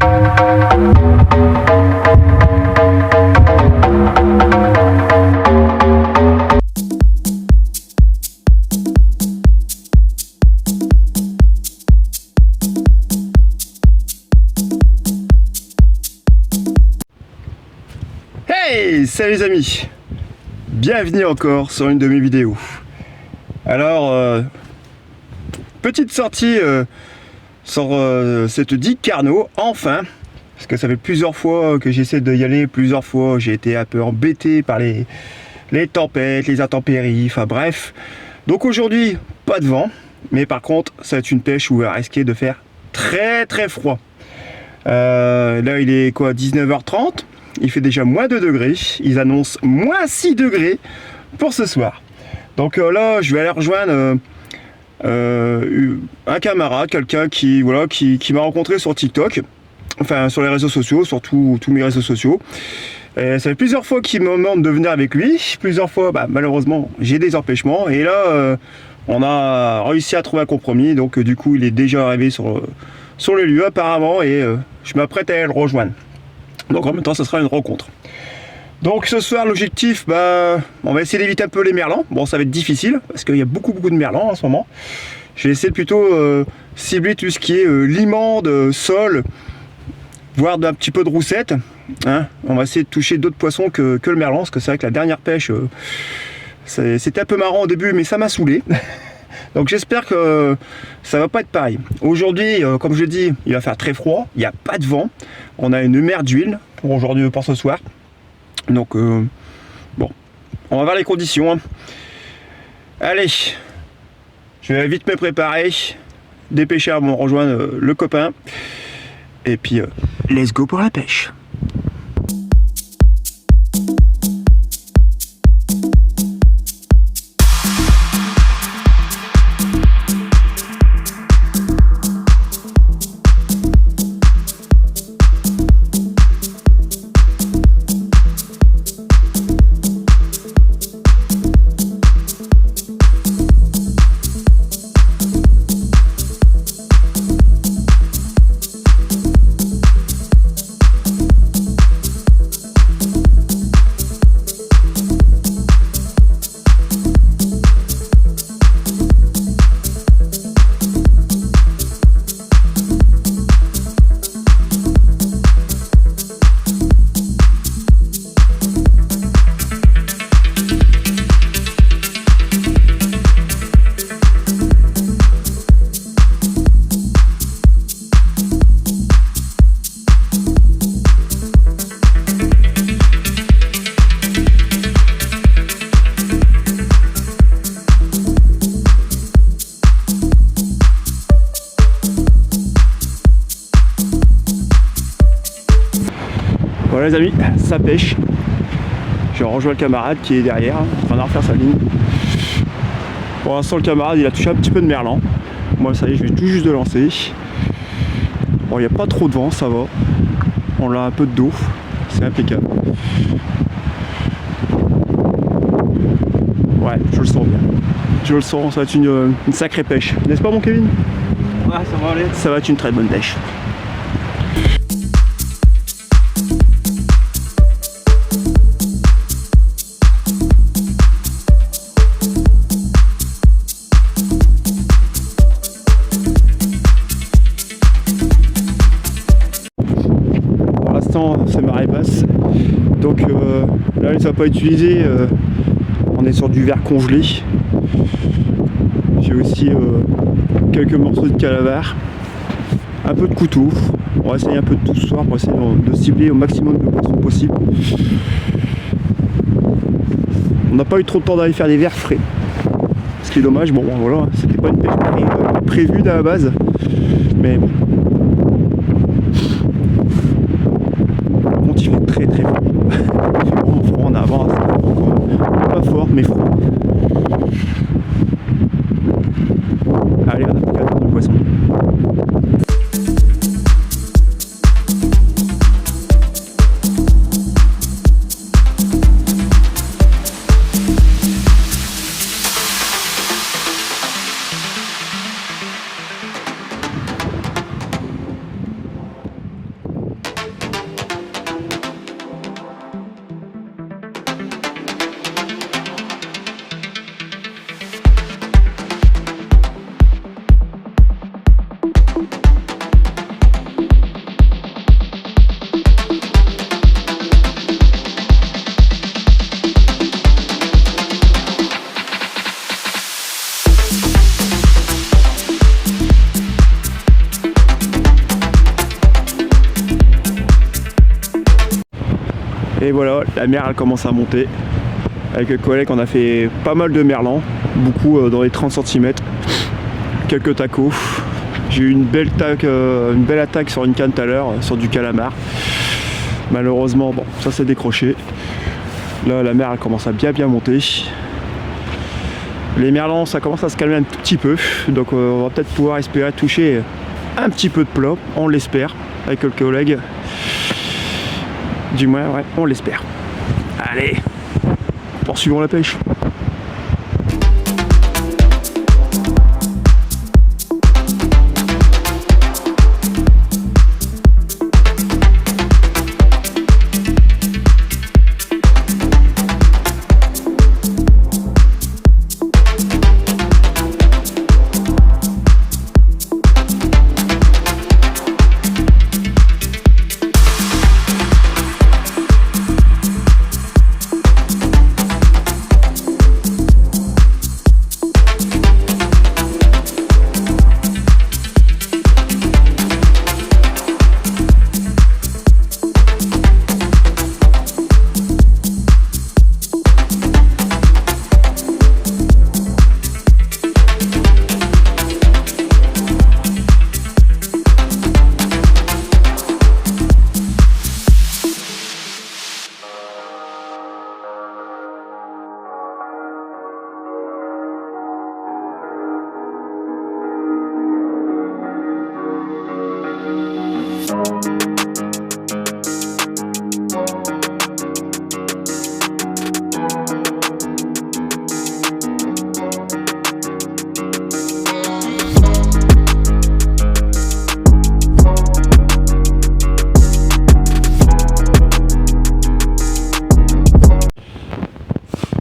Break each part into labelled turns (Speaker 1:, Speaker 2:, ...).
Speaker 1: Hey, salut les amis, bienvenue encore sur une de mes vidéos. Alors, petite sortie sur cette digue Carnot, enfin, parce que ça fait plusieurs fois que j'essaie d'y aller, plusieurs fois j'ai été un peu embêté par les tempêtes, les intempéries, enfin bref. Donc aujourd'hui, pas de vent, mais par contre, ça va être une pêche où il va risquer de faire très très froid. Là il est quoi, 19h30. Il fait déjà moins 2 degrés, ils annoncent moins 6 degrés pour ce soir. Donc là, je vais aller rejoindre un camarade, quelqu'un qui m'a rencontré sur TikTok, enfin sur les réseaux sociaux, sur tous mes réseaux sociaux. Et ça fait plusieurs fois qu'il me demande de venir avec lui, plusieurs fois, malheureusement, j'ai des empêchements. Et là, on a réussi à trouver un compromis, donc du coup, il est déjà arrivé sur le lieu apparemment, et je m'apprête à aller le rejoindre. Donc en même temps, ce sera une rencontre. Donc ce soir, l'objectif, on va essayer d'éviter un peu les merlans. Bon, ça va être difficile parce qu'il y a beaucoup de merlans en ce moment. Je vais essayer de plutôt cibler tout ce qui est limande, sole, voire un petit peu de roussette. Hein. On va essayer de toucher d'autres poissons que le merlan, parce que c'est vrai que la dernière pêche, c'était un peu marrant au début, mais ça m'a saoulé. Donc j'espère que ça va pas être pareil. Aujourd'hui, comme je dis, il va faire très froid, il n'y a pas de vent. On a une mer d'huile pour aujourd'hui, pour ce soir. Donc bon, on va voir les conditions. Hein. Allez, je vais vite me préparer, dépêcher à rejoindre le copain. Et puis, let's go pour la pêche. Voilà les amis, ça pêche. Je rejoins le camarade qui est derrière, en train de refaire sa ligne. Pour l'instant le camarade il a touché un petit peu de merlan. Moi ça y est, je vais tout juste de lancer. Bon, il n'y a pas trop de vent, ça va. On a un peu d'eau, c'est impeccable. Ouais, je le sens bien. Je le sens, ça va être une sacrée pêche. N'est-ce pas mon Kevin?
Speaker 2: Ouais, ça va aller.
Speaker 1: Ça va être une très bonne pêche. C'est marée basse, donc là ça va pas utiliser, on est sur du verre congelé. J'ai aussi quelques morceaux de calavare, un peu de couteau. On va essayer un peu de tout ce soir pour essayer de cibler au maximum de poissons possible. On n'a pas eu trop de temps d'aller faire des verres frais, ce qui est dommage. Bon voilà, c'était pas une pêche prévue à la base, mais bon. Il fait très froid. Il fait vraiment froid en avant, pas fort mais froid. Allez, on a plus qu'à attendre le poisson. Et voilà, la mer elle commence à monter. Avec le collègue, on a fait pas mal de merlans, beaucoup dans les 30 cm, quelques tacos. J'ai eu une belle attaque sur une canne tout à l'heure, sur du calamar. Malheureusement, bon, ça s'est décroché. Là, la mer elle commence à bien monter. Les merlans, ça commence à se calmer un tout petit peu, donc on va peut-être pouvoir espérer toucher un petit peu de plat, on l'espère, avec le collègue. Du moins, ouais, on l'espère. Allez, poursuivons la pêche.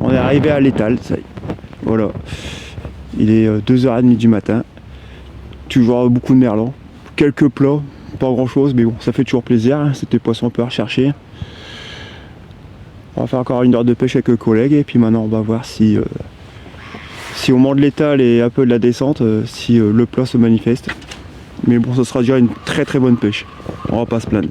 Speaker 1: On est arrivé à l'étal, ça y est. Voilà. Il est 2h30 du matin. Toujours beaucoup de merlans. Quelques plats, pas grand chose, mais bon, ça fait toujours plaisir. C'était poisson un peu à rechercher. On va faire encore une heure de pêche avec le collègue et puis maintenant on va voir si au moment de l'étal et un peu de la descente, si le plat se manifeste. Mais bon, ce sera déjà une très bonne pêche. On va pas se plaindre.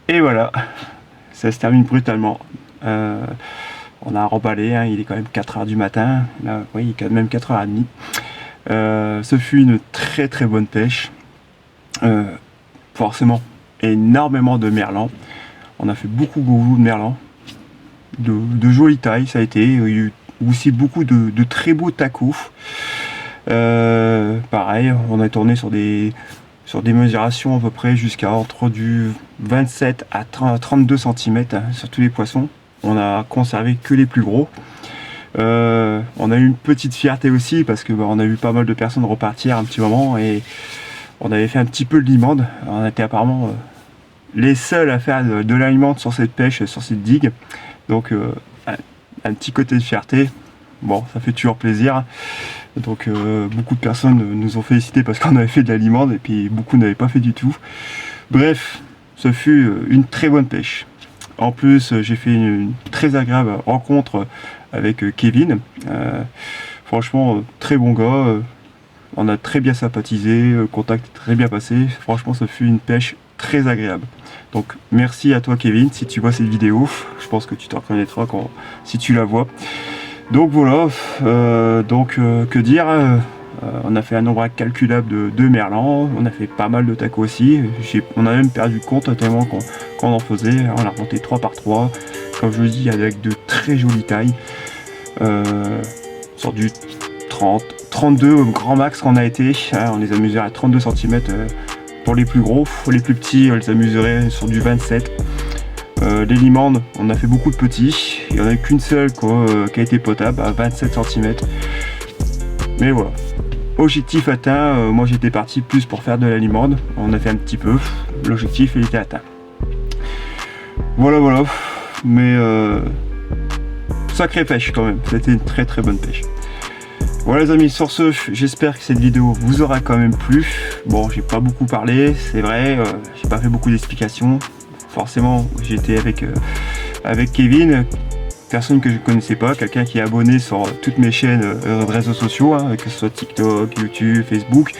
Speaker 1: Et voilà, ça se termine brutalement. On a remballé, hein, il est quand même 4h du matin, là, oui, même 4h30. Ce fut une très bonne pêche. Forcément, énormément de merlans. On a fait beaucoup de merlans. De jolies tailles, ça a été. Il y a eu aussi beaucoup de très beaux tacos. Pareil, on a tourné sur des mesurations à peu près jusqu'à entre du 27 à 32 cm sur tous les poissons. On a conservé que les plus gros. On a eu une petite fierté aussi parce que on a vu pas mal de personnes repartir un petit moment et on avait fait un petit peu de limande. On était apparemment les seuls à faire de la limande sur cette pêche, sur cette digue. Donc un petit côté de fierté. Bon, ça fait toujours plaisir. Donc beaucoup de personnes nous ont félicité parce qu'on avait fait de la limande et puis beaucoup n'avaient pas fait du tout. Bref, ce fut une très bonne pêche. En plus, j'ai fait une très agréable rencontre avec Kevin. Franchement, très bon gars. On a très bien sympathisé, le contact est très bien passé. Franchement, ce fut une pêche très agréable. Donc merci à toi Kevin, si tu vois cette vidéo. Je pense que tu te reconnaîtras si tu la vois. Donc voilà, que dire, on a fait un nombre incalculable de merlans, on a fait pas mal de tacos aussi, on a même perdu compte tellement qu'on en faisait, on a remonté 3 par 3, comme je vous dis, avec de très jolies tailles, sur du 30, 32 grand max qu'on a été. Hein, on les a mesurés à 32 cm pour les plus gros. Les plus petits, on les a mesurés sur du 27. Les limandes, on a fait beaucoup de petits. Il n'y en a qu'une seule qui a été potable à 27 cm. Mais voilà. Objectif atteint. Moi j'étais parti plus pour faire de la limande. On a fait un petit peu. L'objectif il était atteint. Voilà. Mais sacrée pêche quand même. C'était une très très bonne pêche. Voilà les amis, sur ce, j'espère que cette vidéo vous aura quand même plu. Bon, j'ai pas beaucoup parlé, c'est vrai, j'ai pas fait beaucoup d'explications. Forcément, j'étais avec Kevin, personne que je connaissais pas, quelqu'un qui est abonné sur toutes mes chaînes de réseaux sociaux, hein, que ce soit TikTok, YouTube, Facebook.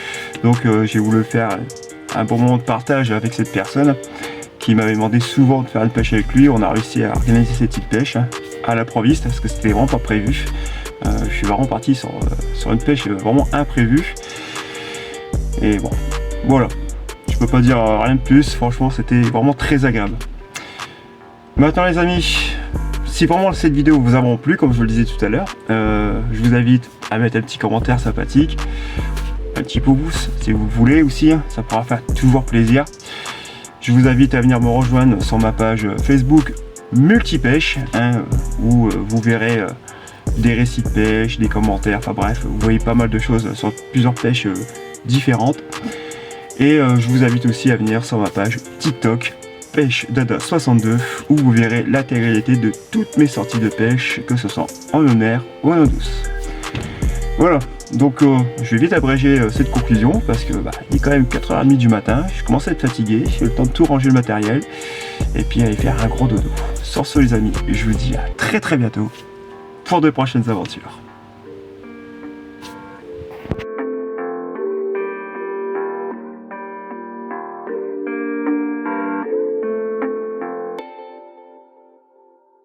Speaker 1: Donc j'ai voulu faire un bon moment de partage avec cette personne qui m'avait demandé souvent de faire une pêche avec lui. On a réussi à organiser cette petite pêche à l'improviste parce que c'était vraiment pas prévu. Je suis vraiment parti sur une pêche vraiment imprévue. Et bon, voilà. Je peux pas dire rien de plus. Franchement, c'était vraiment très agréable. Maintenant, les amis, si vraiment cette vidéo vous a vraiment plu, comme je vous le disais tout à l'heure, je vous invite à mettre un petit commentaire sympathique, un petit pouce si vous voulez aussi. Ça pourra faire toujours plaisir. Je vous invite à venir me rejoindre sur ma page Facebook Multipêche, où vous verrez des récits de pêche, des commentaires, enfin bref, vous voyez pas mal de choses sur plusieurs pêches différentes. Et je vous invite aussi à venir sur ma page TikTok Pêche Dada 62, où vous verrez l'intégralité de toutes mes sorties de pêche, que ce soit en eau mer ou en eau douce. Voilà, donc je vais vite abréger cette conclusion parce que il est quand même 4h30 du matin, je commence à être fatigué, j'ai le temps de tout ranger le matériel et puis aller faire un gros dodo. Sur ce les amis, je vous dis à très bientôt pour de prochaines aventures.